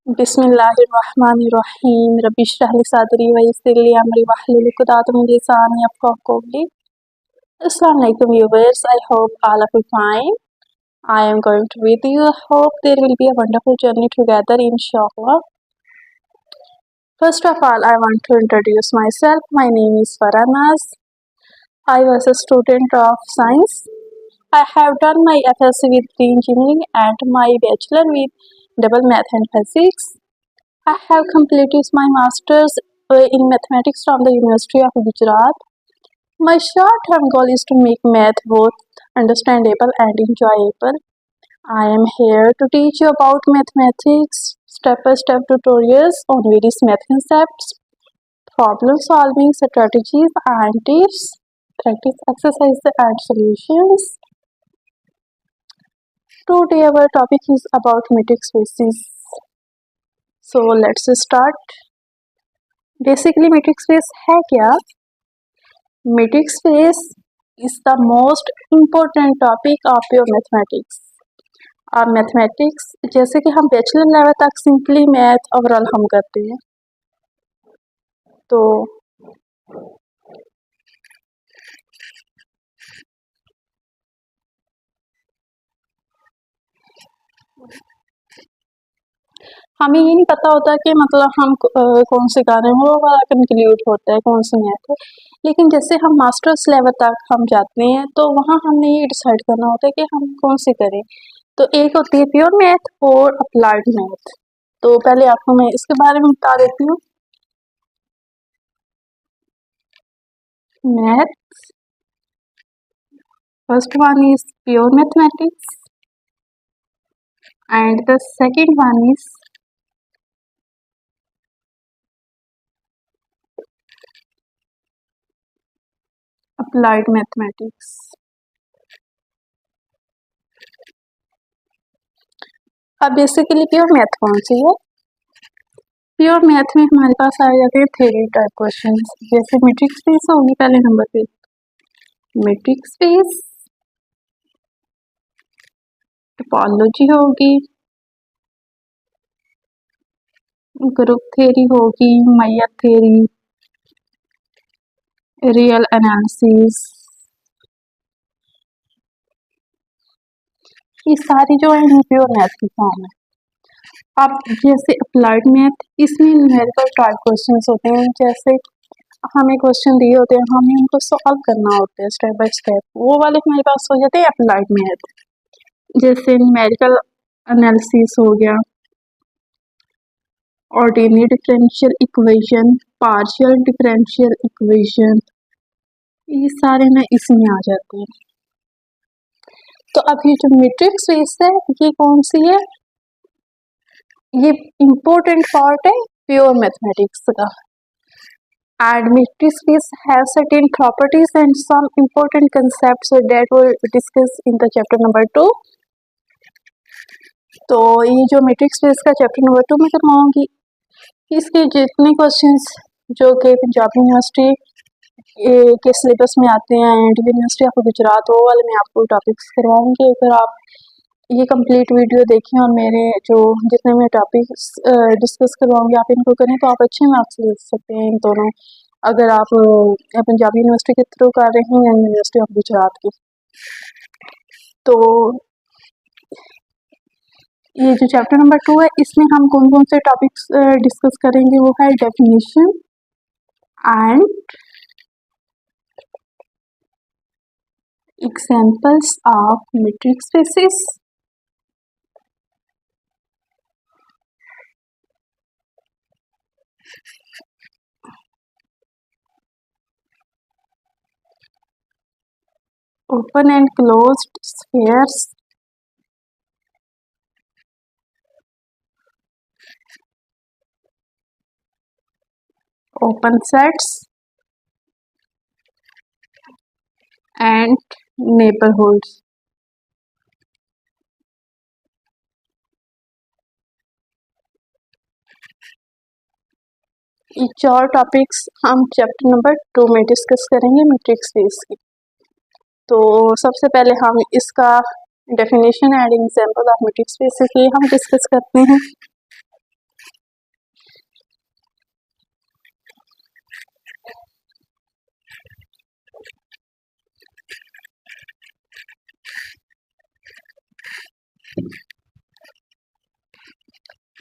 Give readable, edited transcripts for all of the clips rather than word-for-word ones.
बिस्मिल्लाहिर्रहमानिर्रहीम रब्बि इश्रह ली सदरी व यस्सिर ली अमरी वहलुल उक़दतम मिन लिसानी यफ़क़हू क़ौली। Assalamu alaikum viewers, I hope all of you fine. I am going to with you. I hope there will be a wonderful journey together inshallah. First of all, I want to introduce myself. My name is Farah. I was a student of science. I have done my FSc with pre-engineering and my bachelor with double math and physics. I have completed my master's in mathematics from the University of Gujarat. My short-term goal is to make math both understandable and enjoyable. I am here to teach you about mathematics, step-by-step tutorials on various math concepts, problem-solving strategies and tips, practice exercises and solutions. Today our topic is about metric spaces. So let's start. Basically metric space है क्या? Metric space is the most important topic of your mathematics. अब mathematics जैसे कि हम bachelor level तक simply math overall हम करते हैं, तो हमें ये नहीं पता होता कि मतलब हम कौन से कार्य वो वाला कंक्लूड होता है कौन सी मैथ है। लेकिन जैसे हम मास्टर्स लेवल तक हम जाते हैं तो वहाँ हमने ये डिसाइड करना होता है कि हम कौन सी करें। तो एक होती है प्योर मैथ और अप्लाइड मैथ। तो पहले आपको मैं इसके बारे में बता देती हूँ। Math, first one is pure mathematics and the second one is applied mathematics. अब बेसिकली प्योर मैथ कौन सी है? प्योर मैथ में हमारे पास आ जाते हैं थ्योरी टाइप क्वेश्चन, जैसे मैट्रिक्स स्पेस होगी पहले नंबर पे, मैट्रिक्स स्पेस, टोपोलॉजी होगी, ग्रुप थ्योरी होगी, मेयर थ्योरी, रियल एनालिसिस, ये सारी जो है प्योर मैथ की फॉर्म है। अब जैसे अप्लाइड मैथ, इसमें न्यूमेरिकल टाइप क्वेश्चन होते हैं, जैसे हमें क्वेश्चन दिए होते हैं, हमें उनको सॉल्व करना होता है स्टेप बाय स्टेप, वो वाले हमारे पास हो जाते हैं अप्लाइड मैथ। जैसे न्यूमेरिकल एनालिसिस हो गया, ordinary differential equation, partial differential equation, ये सारे ना इसमें आ जाते हैं। तो अब ये जो मैट्रिक्स स्पेस है ये कौन सी है? ये इम्पोर्टेंट पार्ट है प्योर मैथमेटिक्स का। And metric space have certain properties and some important concepts that we'll discuss in the chapter number 2. तो ये जो मैट्रिक स्पेस का चैप्टर नंबर 2 में करवाऊंगी, इसके जितने क्वेश्चंस जो कि पंजाब यूनिवर्सिटी के सिलेबस में आते हैं एंड यूनिवर्सिटी ऑफ गुजरात, वो वाले मैं आपको टॉपिक्स करवाऊंगी। अगर आप ये कंप्लीट वीडियो देखें और मेरे जो जितने मैं टॉपिक्स डिस्कस करवाऊंगी आप इनको करें तो आप अच्छे मार्क्स ले सकते हैं इन दोनों, अगर आप पंजाब यूनिवर्सिटी के थ्रू कर रहे हैं या यूनिवर्सिटी ऑफ गुजरात की। तो ये जो चैप्टर नंबर 2 है इसमें हम कौन कौन से टॉपिक्स डिस्कस करेंगे, वो है definition and examples of metric spaces, open and closed spheres, open sets and neighborhoods. ये 4 टॉपिक्स हम चैप्टर नंबर 2 में डिस्कस करेंगे मैट्रिक स्पेस की। तो सबसे पहले हम इसका definition and example of matric space की हम डिस्कस करते हैं।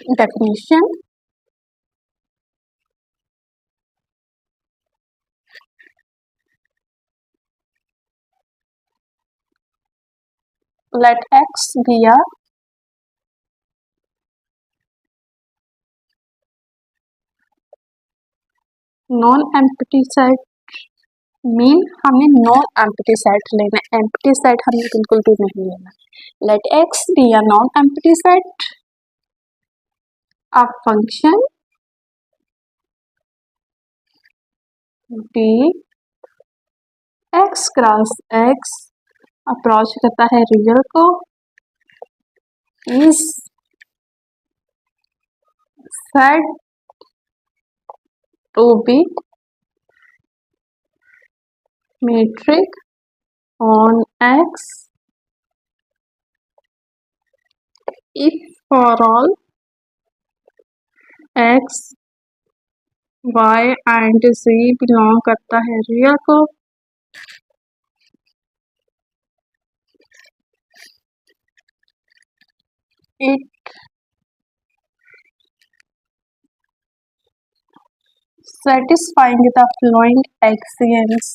definition. Let X be a non-empty set. Mean हमें नॉन एम्प्टी सेट लेना है, एम्प्टी सेट हमें बिल्कुल भी नहीं लेना. Let x be a non empty set. A function D x cross x approach करता है रियल को is set to be metric on X if for all X, Y and Z belong करता है रियल को. It satisfying the following axioms.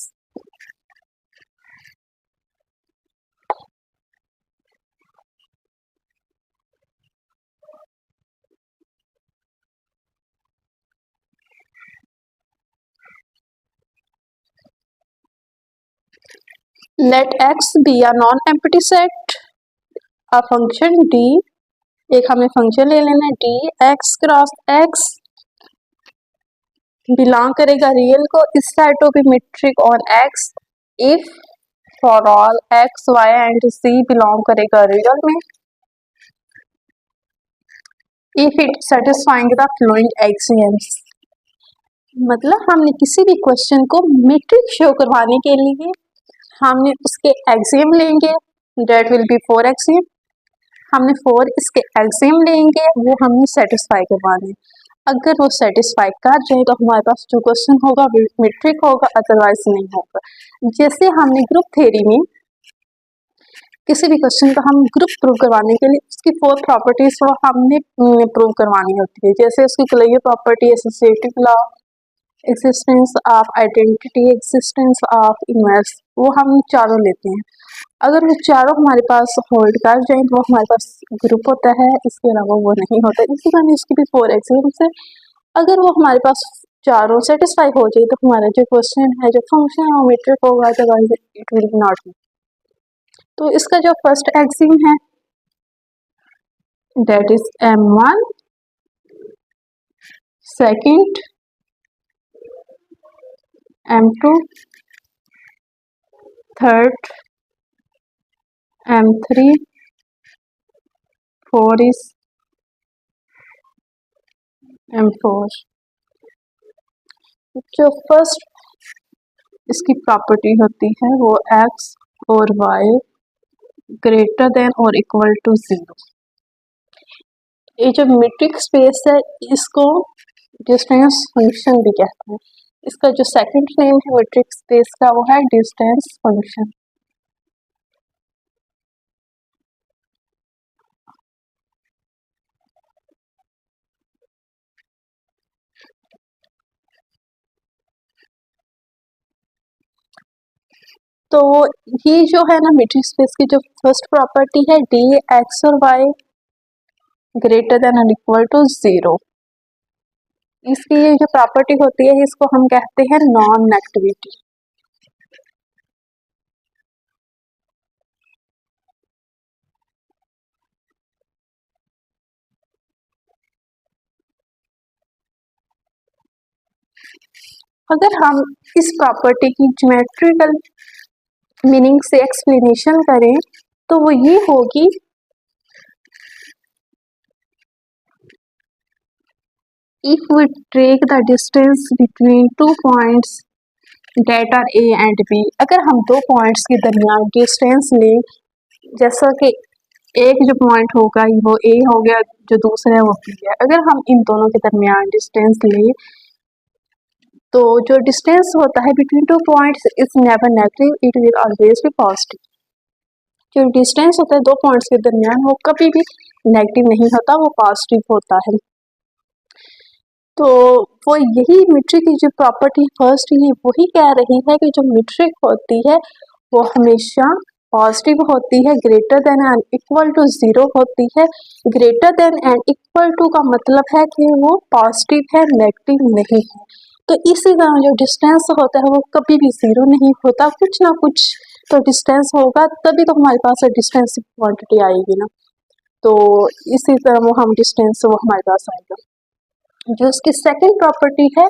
Let X be a non-empty set. A function D, एक हमें function ले लेना है D X cross X belong करेगा real को इस सेट टू बी metric on X if for all X, Y and Z belong करेगा रियल में. If it satisfying the following axioms. मतलब हमने किसी भी क्वेश्चन को मेट्रिक शो करवाने के लिए हमने उसके एक्सियम लेंगे, डेट विल बी 4 एक्सियम. हमने 4 इसके एक्सियम लेंगे, वो हमने सेटिस्फाई करवाने. अगर वो सेटिस्फाई कर जाए तो हमारे पास जो क्वेश्चन होगा मेट्रिक होगा, अदरवाइज नहीं होगा. जैसे हमने ग्रुप थ्योरी में किसी भी क्वेश्चन का हम ग्रुप प्रूव करवाने के लिए उसकी 4 प्रॉपर्टीज को हमने प्रूव करवानी होती है. जैसे उसकी clear property, associative law, existence of identity, existence of inverse, वो हम चारों लेते हैं. अगर वो चारों हमारे पास होल्ड कर जाए तो वो हमारे पास ग्रुप होता है, इसके अलावा वो नहीं होता. इसी तरह इसकी भी 4 एक्सियम्स है. अगर वो हमारे पास चारों सेटिस्फाई हो जाए तो हमारा जो क्वेश्चन है, जो फंक्शन है, वो मेट्रिक होगा, otherwise it will not be. तो इसका जो फर्स्ट एक्सियम है that is M1, second M2, third M3, 4 is M4. जो फर्स्ट इसकी प्रॉपर्टी होती है वो X और Y ग्रेटर देन और इक्वल टू 0. ये जो मेट्रिक स्पेस है इसको डिस्टेंस फंक्शन भी कहते हैं. इसका जो सेकंड नेम है मेट्रिक स्पेस का वो है डिस्टेंस फंक्शन. तो ये जो है ना मेट्रिक स्पेस की जो फर्स्ट प्रॉपर्टी है डी एक्स और वाई ग्रेटर देन और इक्वल टू 0. इसकी ये जो प्रॉपर्टी होती है इसको हम कहते हैं नॉन नेगेटिविटी. अगर हम इस प्रॉपर्टी की ज्योमेट्रिकल मीनिंग से एक्सप्लेनेशन करें तो वो ये होगी if we take the distance between 2 points that are A and B. अगर हम 2 पॉइंट्स के दरमियान डिस्टेंस लें, जैसा कि एक जो पॉइंट होगा वो A हो गया, जो दूसरा है वो B है. अगर हम इन दोनों के दरमियान डिस्टेंस लें तो जो डिस्टेंस होता है between 2 points is never negative, it will always be positive. जो डिस्टेंस होता है 2 पॉइंट्स के दरमियान वो कभी भी नेगेटिव नहीं होता, वो पॉजिटिव होता है. तो वो यही मीट्रिक की जो प्रॉपर्टी फर्स्ट ये वही कह रही है कि जो मीट्रिक होती है वो हमेशा पॉजिटिव होती है, greater than and equal to zero होती है। Greater than and equal to का मतलब है कि वो पॉजिटिव है, नेगेटिव नहीं है। तो इसी तरह जो डिस्टेंस होता है वो कभी भी जीरो नहीं होता, कुछ ना कुछ तो डिस्टेंस होगा, तभी तो हमारे पास डिस्टेंस की क्वांटिटी आएगी ना। तो इसी तरह वो हम डिस्टेंस वो हमारे पास आएगा। जो इसकी सेकंड प्रॉपर्टी है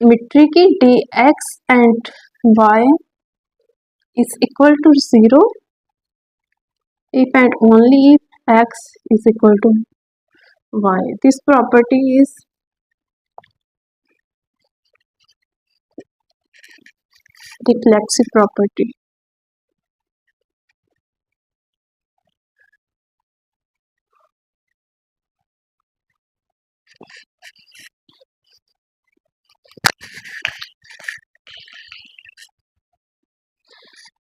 मीट्रिक की, d x and y is equal to 0 if and only if x is equal to y. This property is reflexive property.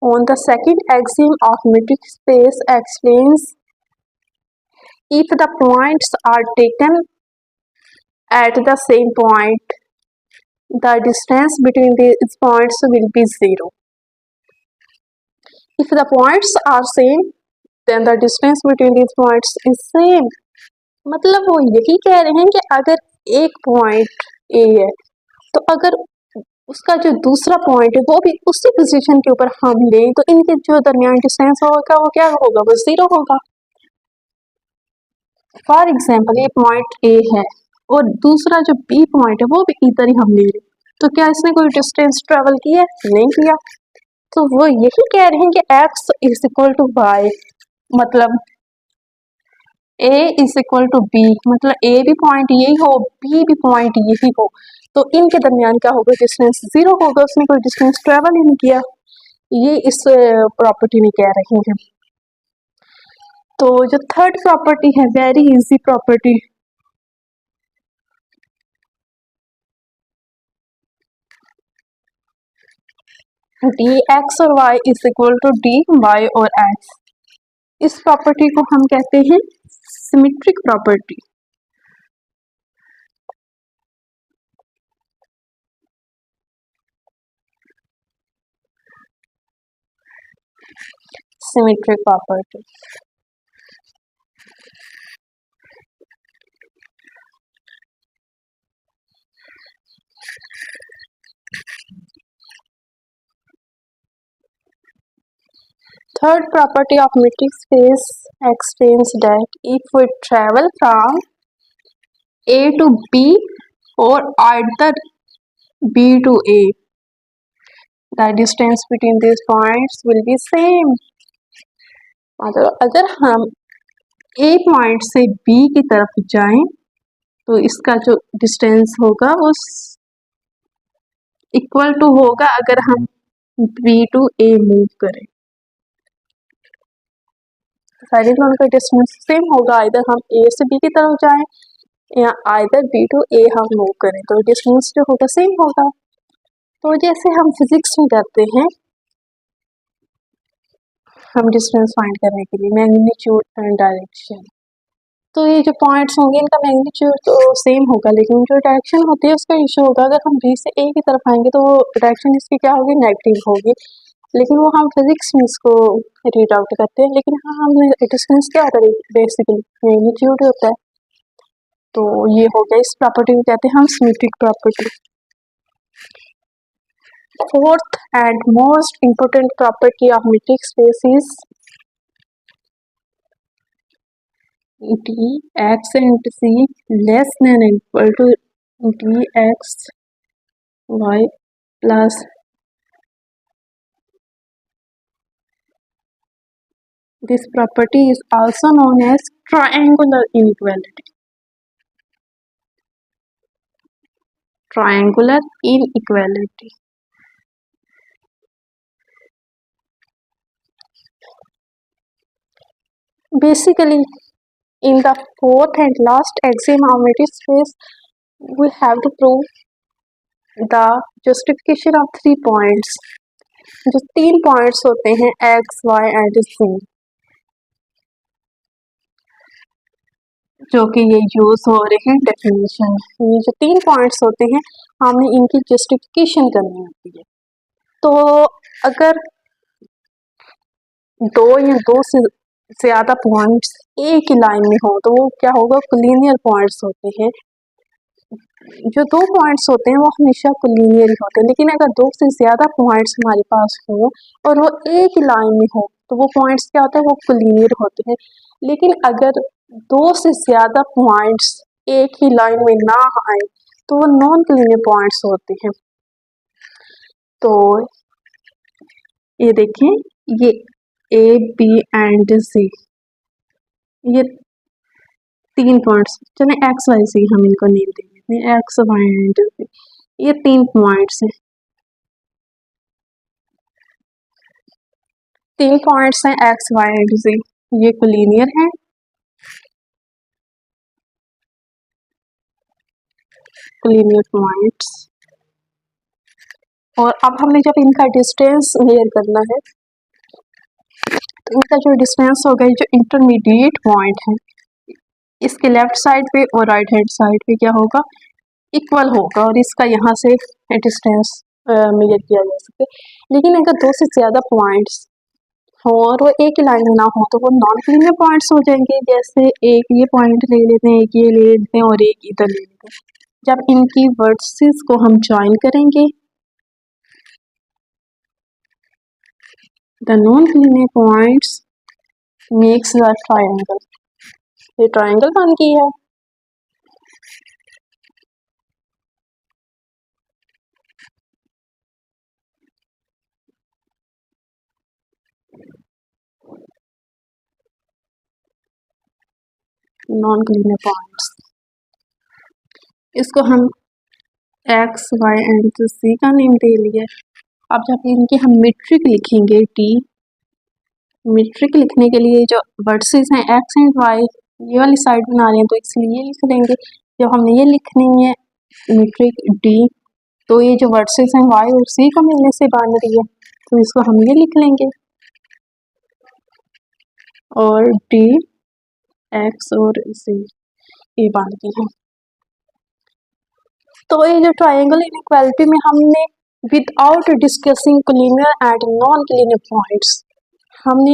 On the second axiom of metric space explains if the points are taken at the same point, the distance between these points will be 0. If the points are same, then the distance between these points is same. मतलब वो यही कह रहे हैं कि अगर एक point A है तो अगर उसका जो दूसरा पॉइंट है वो भी उसी पोजीशन के ऊपर हम लें तो इनके जो दरमियान डिस्टेंस होगा वो क्या होगा, वो जीरो होगा। फॉर एग्जाम्पल ये पॉइंट ए है और दूसरा जो बी पॉइंट है वो भी इधर ही हम ले रहे, तो क्या इसने कोई डिस्टेंस ट्रेवल किया? नहीं किया। तो वो यही कह रहे हैं कि x is equal to y, मतलब a is equal to b, मतलब ए भी पॉइंट यही हो, बी भी पॉइंट यही हो, तो इनके दरमियान क्या होगा, डिस्टेंस जीरो होगा, उसने कोई डिस्टेंस ट्रेवल ही नहीं किया। ये इस प्रॉपर्टी में कह रही है। तो जो थर्ड प्रॉपर्टी है very easy property, D x और Y is equal to D Y और एक्स, इस प्रॉपर्टी को हम कहते हैं symmetric property. Symmetric property Third property of metric space explains that if we travel from A to B or either B to A, the distance between these points will be same. मतलब अगर हम A point से B की तरफ जाएं तो इसका जो डिस्टेंस होगा वो इक्वल टू होगा अगर हम B टू A मूव करें, सारे दोनों का डिस्टेंस सेम होगा, इधर हम A से B की तरफ जाएं या आइदर B टू A हम मूव करें तो डिस्टेंस जो होगा सेम होगा। तो जैसे हम फिजिक्स में करते हैं, हम डिस्टेंस फाइंड करने के लिए मैग्नीट्यूड एंड डायरेक्शन, तो ये जो पॉइंट्स होंगे इनका मैग्नीट्यूड तो सेम होगा लेकिन जो डायरेक्शन होती है उसका इशू होगा। अगर हम B से A की तरफ आएंगे तो वो डायरेक्शन इसकी क्या होगी, नेगेटिव होगी, लेकिन वो हम फिजिक्स में इसको रीड आउट करते हैं। लेकिन हाँ हम डिस्टेंस क्या होता है, बेसिकली मैग्नीट्यूड होता है। तो ये हो गया, इस प्रॉपर्टी को कहते हैं हम symmetric property. Fourth and most important property of metric space is dx and c less than or equal to dx y plus this property is also known as triangular inequality. Triangular inequality. Basically, in the fourth and last axiom of metric space, we have to prove the justification of 3 points. जो 3 points होते हैं x, y and z, जो कि ये use हो रहे हैं definition. ये जो 3 पॉइंट्स होते हैं हमें इनकी जस्टिफिकेशन करनी होती है। तो अगर दो या दो से ज्यादा पॉइंट्स एक ही लाइन में हो तो वो क्या होगा, कोलिनियर पॉइंट्स होते हैं। जो 2 पॉइंट्स होते हैं वो हमेशा कोलिनियर ही होते हैं, लेकिन अगर 2 से ज्यादा पॉइंट्स हमारे पास हो और वो एक ही लाइन में हो तो वो पॉइंट्स क्या होते हैं, वो कोलिनियर होते हैं। लेकिन अगर 2 से ज्यादा पॉइंट्स एक ही लाइन में ना आए तो वो नॉन कोलिनियर पॉइंट्स होते हैं। तो ये देखें, ये ए बी एंड सी, ये 3 पॉइंट्स, चले एक्स वाई सी हम इनको नेम दे देते हैं, एक्स वाई एंड सी, ये 3 पॉइंट्स हैं। 3 पॉइंट्स हैं एक्स वाई एंड सी, ये कोलिनियर है। Collinear points. और अब हमें जब इनका डिस्टेंस मेजर करना है तो इनका जो डिस्टेंस होगा, ये जो इंटरमीडिएट पॉइंट है इसके लेफ्ट साइड पे और राइट हैंड साइड पे क्या होगा, इक्वल होगा, और इसका यहाँ से डिस्टेंस मेजर किया जा सके। लेकिन अगर 2 से ज़्यादा पॉइंट्स हो और वो एक ही लाइन में ना हो तो वो नॉन कोलिनियर पॉइंट्स हो जाएंगे। जैसे एक ये पॉइंट ले लेते हैं, एक ये ले लेते हैं और एक इधर ले लेते हैं। जब इनकी वर्टिसेस को हम ज्वाइन करेंगे, the non collinear points makes the triangle, ये ट्रायंगल बन गया है। नॉन कोलिनियर पॉइंट्स, इसको हम एक्स वाई एंड सी का नेम दे लिया। अब जब इनकी हम मीट्रिक लिखेंगे, टी मीट्रिक लिखने के लिए जो वर्टिसेस हैं एक्स एंड वाई, ये वाली साइड बना रहे हैं तो इसलिए ये लिख देंगे। जब हमने ये लिखनी है मीट्रिक डी, तो ये जो वर्टिसेस हैं वाई और सी को मिलने से बन रही है तो इसको हम ये लिख लेंगे, और डी एक्स और सी ये बन गई है। तो ये जो ट्रायंगल इनइक्वालिटी में हमने without discussing collinear and non collinear points, हमने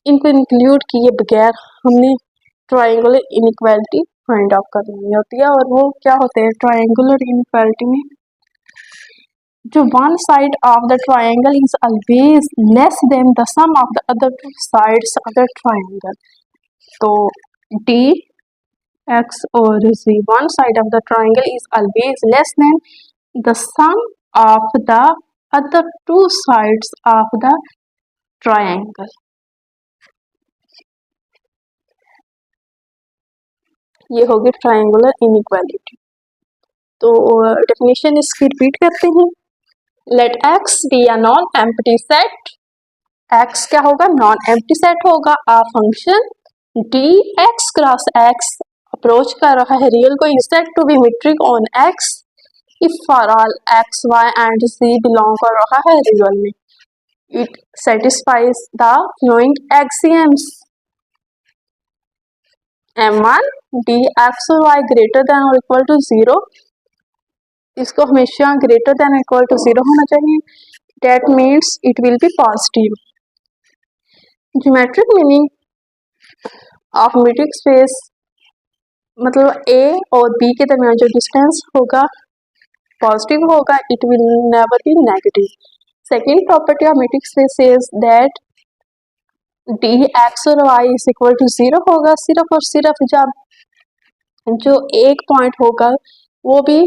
इनको इंक्लूड किए बगैर हमने ट्रायंगुलर इनइक्वालिटी फाइंड आउट करनी होती है। और वो क्या होते हैं ट्रायंगुलर इनइक्वालिटी में, जो one side of the triangle is always less than the sum of the other two sides of the triangle. तो डी एक्स और C, one side of the triangle is always less than the sum of the other two sides of the triangle. ये होगी triangular inequality. तो definition इसकी repeat करते हैं। Let x be a non empty set, X क्या होगा, non empty set होगा। A function D x cross x approach कर रहा है रियल को, is set to be metric on X if for all X Y and C belong कर रहा है रियल में। It satisfies the following axioms M1 D x और Y greater than और इक्वल टू 0, इसको हमेशा ग्रेटर देन इक्वल टू 0 होना चाहिए। That means it will be positive. Geometric meaning of metric space, मतलब ए और बी के दरमियान जो डिस्टेंस होगा पॉजिटिव होगा, it will never be negative. Second property of metric space is that D x और वाई इज इक्वल टू 0 होगा, सिर्फ और सिर्फ जब जो एक पॉइंट होगा वो भी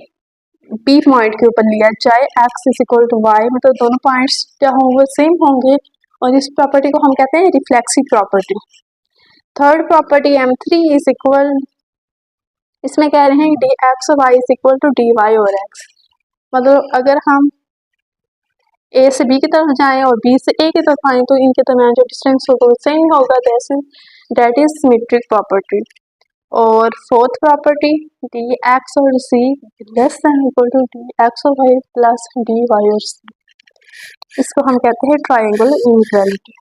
बी पॉइंट के ऊपर लिया जाए, x is equal to y, मतलब दोनों पॉइंट्स क्या होंगे, सेम होंगे। और इस प्रॉपर्टी को हम कहते हैं reflexive property. Third property M3 is equal, इसमें कह रहे हैं डी एक्स और Y is equal to D Y और एक्स, मतलब अगर हम ए से बी की तरफ जाएं और बी से ए की तरफ आए तो इनके दरमियान जो डिस्टेंस होगा वो सेम होगा, दैट इज सिमेट्रिक प्रॉपर्टी। और फोर्थ प्रॉपर्टी डी एक्स और C less than equal to D x और वाई प्लस डी वाई और सी, इसको हम कहते हैं ट्रायंगुलर इनइक्वालिटी।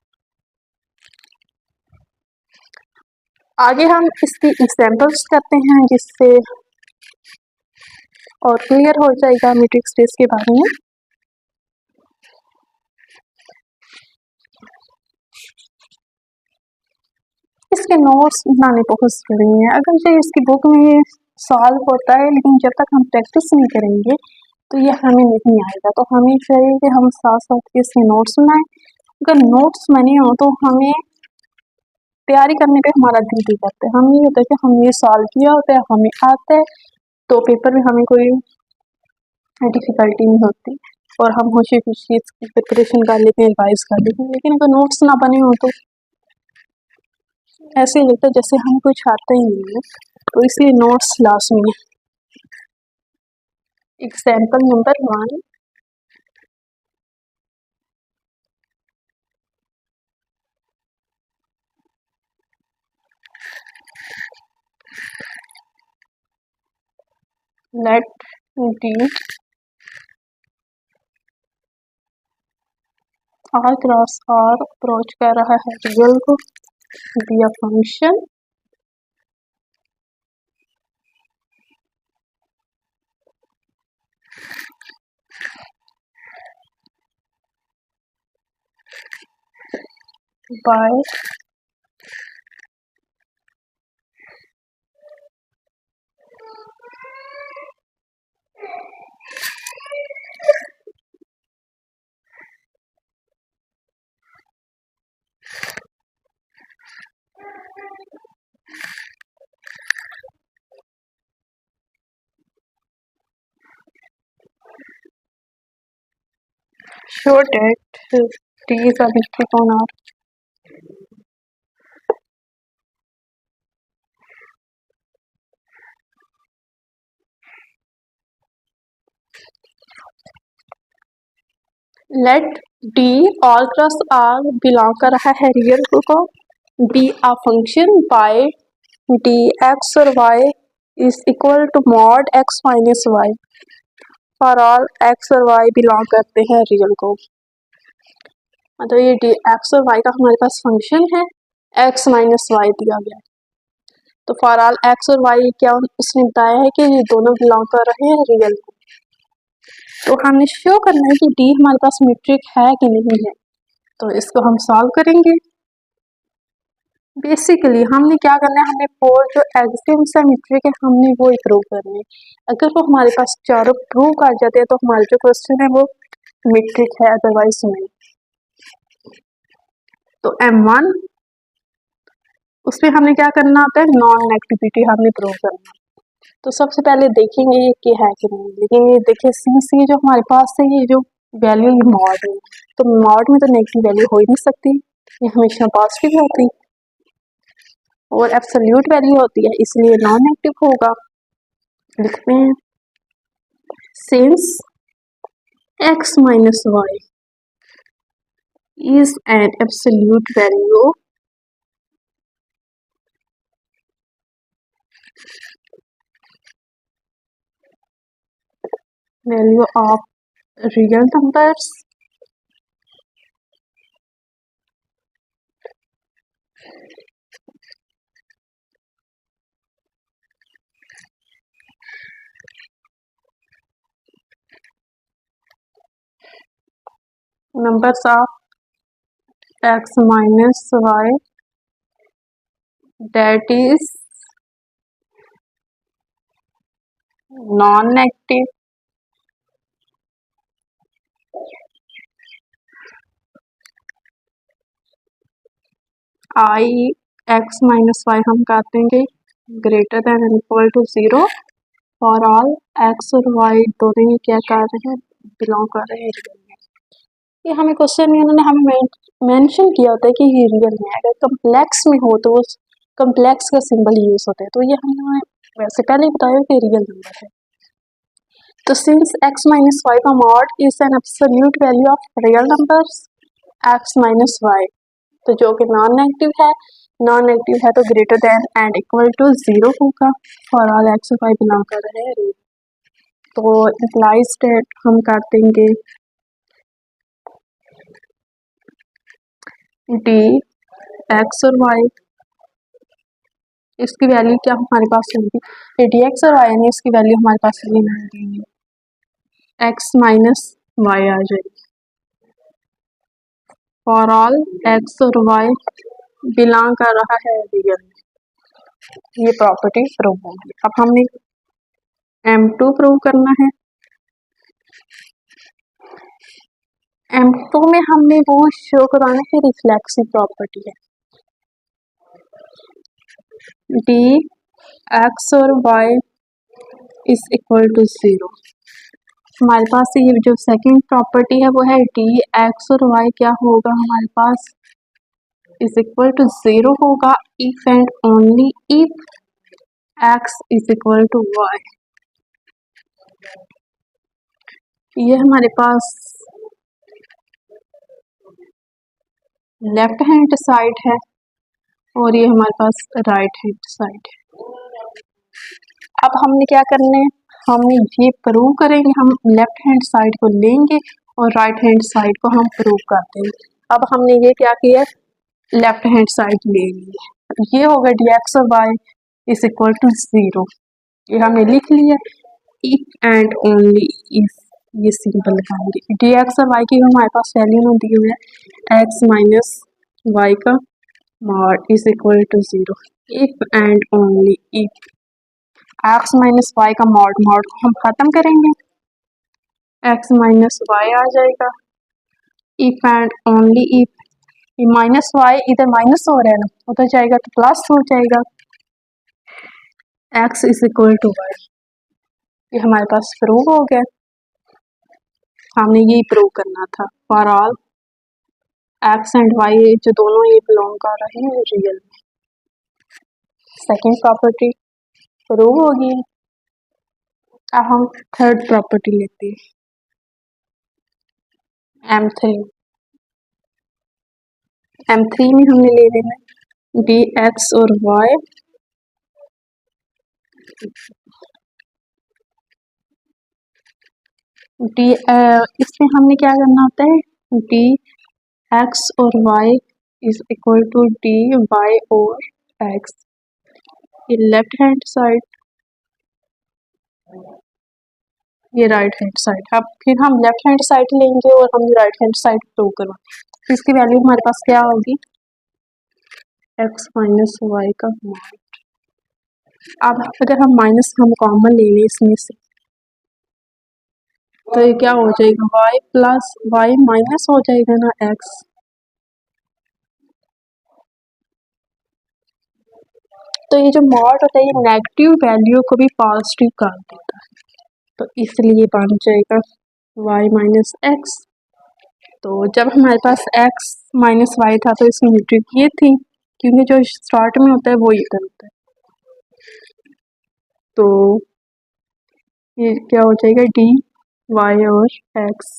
आगे हम इसकी एग्जांपल्स करते हैं जिससे और क्लियर हो जाएगा मैट्रिक्स स्पेस के बारे में। इसके नोट्स बनाने बहुत ज़रूरी है। अगर जो इसकी बुक में सॉल्व होता है लेकिन जब तक हम प्रैक्टिस नहीं करेंगे तो ये हमें नहीं आएगा। तो हमें चाहिए कि हम साथ साथ इसके नोट्स बनाएं। अगर नोट्स बने हो तो हमें तैयारी करने पे हमारा दिल भी करता है। हम ये होता है कि हम ये सॉल्व किया होता है, हमें आता है, तो पेपर में हमें कोई डिफ़िकल्टी नहीं होती और हम खुशी खुशी इसकी प्रिपरेशन कर लेते हैं, रिवाइज कर लेते हैं। लेकिन अगर नोट्स ना बने हो तो ऐसे ही लगता है जैसे हमें कुछ आता ही नहीं है, तो इसलिए नोट्स लाजमी है। Example number 1, let D R cross R approach कर रहा है रियल को be a function by show that D is a metric on R. Let D all cross R belong कर रहा है रियल को be a function by D x और Y is equal to mod x minus Y for all X और Y belong करते हैं real को। मतलब ये डी एक्स और वाई का हमारे पास फंक्शन है, एक्स माइनस वाई दिया गया है। तो फॉर ऑल एक्स और वाई क्या उसने बताया है कि ये दोनों बिलोंग कर रहे हैं रियल को। तो हमने शो करना है कि डी हमारे पास मीट्रिक है कि नहीं है। तो इसको हम सॉल्व करेंगे। बेसिकली हमने क्या करना है, हमें फोर जो एक्सिम्स है मीट्रिक है हमने वो ही प्रूव करने हैं। अगर वो हमारे पास चारों प्रूव कर जाते हैं तो हमारा जो क्वेश्चन है वो मीट्रिक है, अदरवाइज नहीं। तो M1 उसमें हमने क्या करना होता है, नॉन नेगेटिविटी हमने प्रूव करना। तो सबसे पहले देखेंगे ये क्या है कि नहीं। लेकिन ये देखिए सिंस ये जो हमारे पास है ये जो वैल्यू ये मॉड है, तो मॉड में तो नेगेटिव वैल्यू हो ही नहीं सकती, ये हमेशा पॉजिटिव होती और एब्सोल्यूट वैल्यू होती है, इसलिए नॉन नेगेटिव होगा। लिखते हैं since x minus y is an absolute value of real numbers numbers of x minus y that is non-negative I x minus y हम कर देंगे greater than and equal to 0 for all x और y दोनों ही क्या कर रहे हैं, belong कर रहे हैं रियल में। ये हमें क्वेश्चन में उन्होंने हमें मेंशन किया होता है कि ये रियल में। अगर कम्प्लेक्स में हो तो वो कम्प्लेक्स का सिंबल यूज होता है, तो ये हमने वैसे पहले ही बताया कि रियल नंबर है। तो सिंस x माइनस वाई का mod is an absolute value of real numbers x minus y, तो जो कि नॉन नेगेटिव है तो greater than and equal to 0 होगा फॉर ऑल x और y बिलोंग कर रहे हैं रियल। तो इम्प्लाइज दैट हम कर देंगे डी एक्स और वाई इसकी वैल्यू क्या हमारे पास होगी, डी एक्स और वाई यानी इसकी वैल्यू हमारे पास एक्स माइनस वाई आ जाएगी। फॉर ऑल एक्स और वाई बिलोंग कर रहा है रियल में, ये प्रॉपर्टी प्रूव होगी। अब हमने M2 प्रूव करना है। M2 में हमने वो शो कराना है रिफ्लेक्सिव प्रॉपर्टी है, डी एक्स और वाई इज इक्वल टू 0। हमारे पास ये जो सेकंड प्रॉपर्टी है वो है डी एक्स और वाई क्या होगा हमारे पास इज इक्वल टू 0 होगा if and only if x is equal to y. ये हमारे पास लेफ्ट हैंड साइड है और ये हमारे पास राइट हैंड साइड है। अब हमने क्या करना है, हमने ये प्रूव करेंगे, हम लेफ्ट हैंड साइड को लेंगे और राइट हैंड साइड को हम प्रूव करते हैं। अब हमने ये क्या किया, लेफ्ट हैंड साइड ले ली, ये होगा डी एक्स और वाई इज इक्वल टू 0, ये हमने लिख लिया। इफ एंड ओनली इफ, ये सिंपल लगाएंगे, डी एक्स और वाई की हमारे पास वैल्यू दी हुई है एक्स माइनस वाई का mod is equal to 0। If and only if x minus y का मॉड को हम खत्म करेंगे, एक्स माइनस वाई आ जाएगा। इफ एंड ओनली इफ, ये माइनस वाई इधर माइनस हो रहा है ना, उधर जाएगा तो प्लस हो जाएगा, x is equal to y. ये हमारे पास प्रूव हो गया, हमने यही प्रूव करना था। For all x and y जो दोनों ये बिलोंग कर रहे हैं रियल में, सेकेंड प्रॉपर्टी प्रूव होगी। अब हम थर्ड प्रॉपर्टी लेते हैं, M3 में हमने ले लेना डी एक्स और वाई डी, इसमें हमने क्या करना होता है, डी एक्स और Y is equal to D Y और एक्स, ये लेफ्ट हैंड साइड, ये राइट हैंड साइड। अब फिर हम लेफ्ट हैंड साइड लेंगे और हम राइट हैंड साइड प्रूव करवा, इसकी वैल्यू हमारे पास क्या होगी, एक्स माइनस वाई का मॉड। अब अगर हम माइनस हम कॉमन ले लें इसमें से, तो ये क्या हो जाएगा, y प्लस वाई माइनस हो जाएगा ना x। तो ये जो मॉड होता है ये नेगेटिव वैल्यू को भी पॉजिटिव कर देता है, तो इसलिए बन जाएगा y माइनस एक्स। तो जब हमारे पास x माइनस वाई था तो इसकी मीट्रिक ये थी, क्योंकि जो स्टार्ट में होता है वो ये करता है, तो ये क्या हो जाएगा डी वाई और एक्स।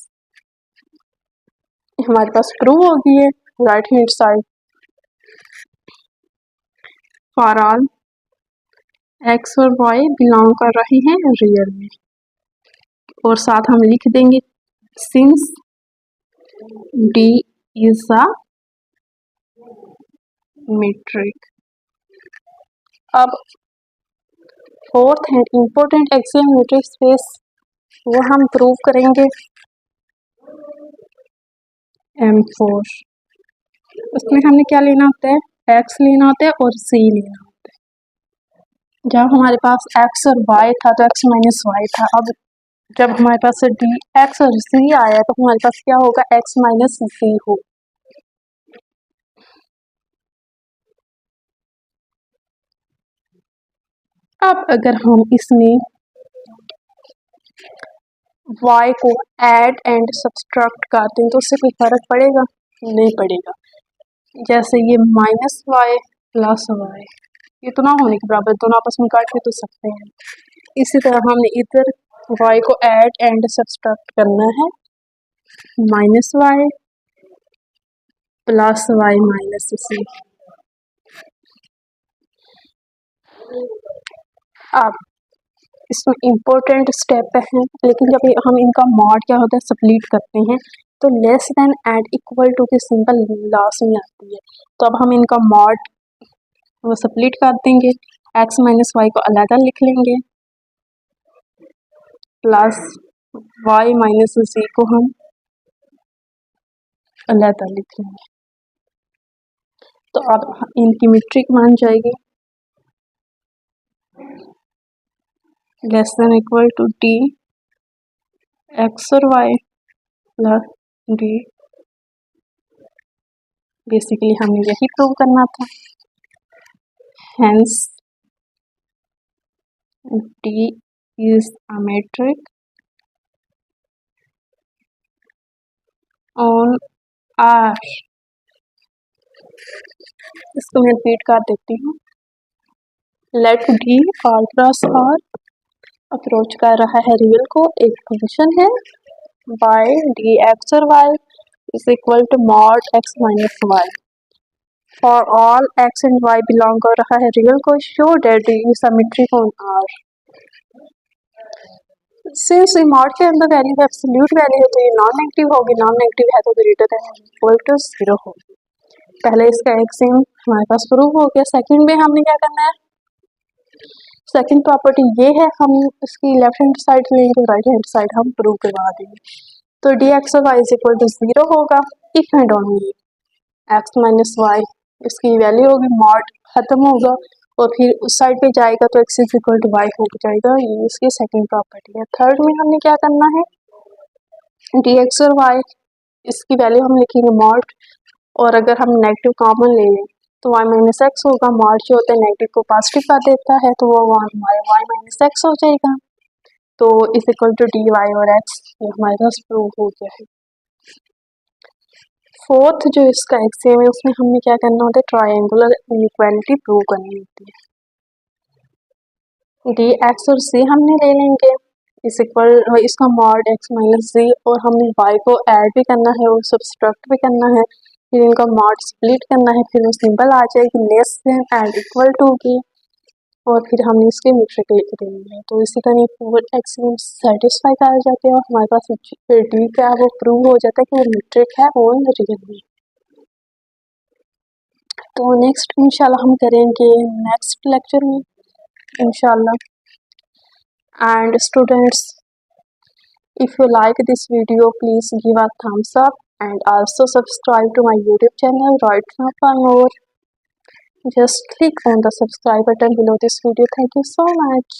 हमारे पास प्रूव हो गई है right hand side. For all X और वाई बिलोंग कर रहे हैं रियल में, और साथ हम लिख देंगे since D is a metric. अब fourth and important axial metric space वो हम प्रूव करेंगे M4। उसमें हमने क्या लेना होता है, एक्स लेना होता है और सी लेना होता है। जब हमारे पास एक्स और वाई था तो एक्स माइनस वाई था, अब जब हमारे पास डी एक्स और सी आया तो हमारे पास क्या होगा, एक्स माइनस सी हो। अब अगर हम इसमें y को ऐड एंड सब्सट्रैक्ट करते हैं तो उससे कोई फर्क पड़ेगा, नहीं पड़ेगा। जैसे ये माइनस वाई प्लस वाई, ये तो ना होने के बराबर, दोनों आपस में काट भी तो सकते हैं। इसी तरह हमने इधर y को ऐड एंड सब्सट्रैक्ट करना है, minus Y plus Y minus C. अब इसमें इम्पोर्टेंट स्टेप है, लेकिन जब हम इनका मॉड क्या होता है स्प्लिट करते हैं तो less than and equal to की सिंपल लास्ट में आती है। तो अब हम इनका मॉड वो स्प्लिट कर देंगे, एक्स माइनस वाई को अलग लिख लेंगे, प्लस वाई माइनस ज़ी को हम अलग लिख लेंगे। तो अब इनकी मीट्रिक मान जाएगी less than equal to D x और वाई प्लस डी। बेसिकली हमें यही प्रूव करना था, hence d is a metric on R. इसको मैं रिपीट कर देती हूँ, let D all cross R approach कर रहा है रियल को, एक फंक्शन है बाय डी एक्स और Y is equal to mod x minus Y for all x and y belong कर रहा है रियल को, show that d is a metric on R. Since mod के अंदर वैल्यू एब्सोल्यूट वैल्यू है तो ये नॉन नेगेटिव होगी, नॉन नेगेटिव है तो ग्रेटर देन इक्वल टू 0 होगी। पहले इसका एक्सियम हमारे पास प्रूव हो गया। सेकंड में हमने क्या करना है, सेकंड प्रॉपर्टी ये है, हम इसकी लेफ्ट हैंड साइड लेंगे, राइट हैंड साइड हम प्रूव करवा देंगे। तो D x y is equal to 0 होगा if and only x minus y, इसकी वैल्यू होगी, मॉड खत्म होगा और फिर उस साइड पे जाएगा तो x is equal to y हो जाएगा। ये इसकी सेकंड प्रॉपर्टी है। थर्ड में हमने क्या करना है, डी एक्स और वाई इसकी वैल्यू हम लिखेंगे मॉड, और अगर हम नेगेटिव कॉमन ले लें तो वाई माइनस एक्स होगा, मॉड जो होता है नेगेटिव को पॉजिटिव कर देता है तो वो वाई माइनस एक्स हो जाएगा। तो is equal to D Y और एक्स, ये हमारे पास प्रूव हो गया है। फोर्थ जो इसका एक्सियम है उसमें हमने क्या करना होता है, ट्रायंगुलर इनइक्वालिटी प्रूव करनी होती है। डी एक्स और सी हमने ले लेंगे इस इक्वल, इसका मॉड एक्स माइनस जी, और हमने वाई को ऐड भी करना है और सब्सट्रैक्ट भी करना है, फिर इनका मॉड स्प्लिट करना है, फिर वो सिंबल आ जाएगी less than and equal to की, और फिर हमने इसके मीट्रिक लिख देनी है। तो इसी तरह फोर एक्सियम सेटिस्फाई कर जाते हैं और हमारे पास फिर डी का वो प्रूव हो जाता है कि वो मीट्रिक है ऑन रियल में। तो नेक्स्ट इंशाल्लाह हम करेंगे नेक्स्ट लेक्चर में इंशाल्लाह। And students, if you like this video please give a thumbs up and also subscribe to my YouTube channel right now for more. Just click on the subscribe button below this video. Thank you so much.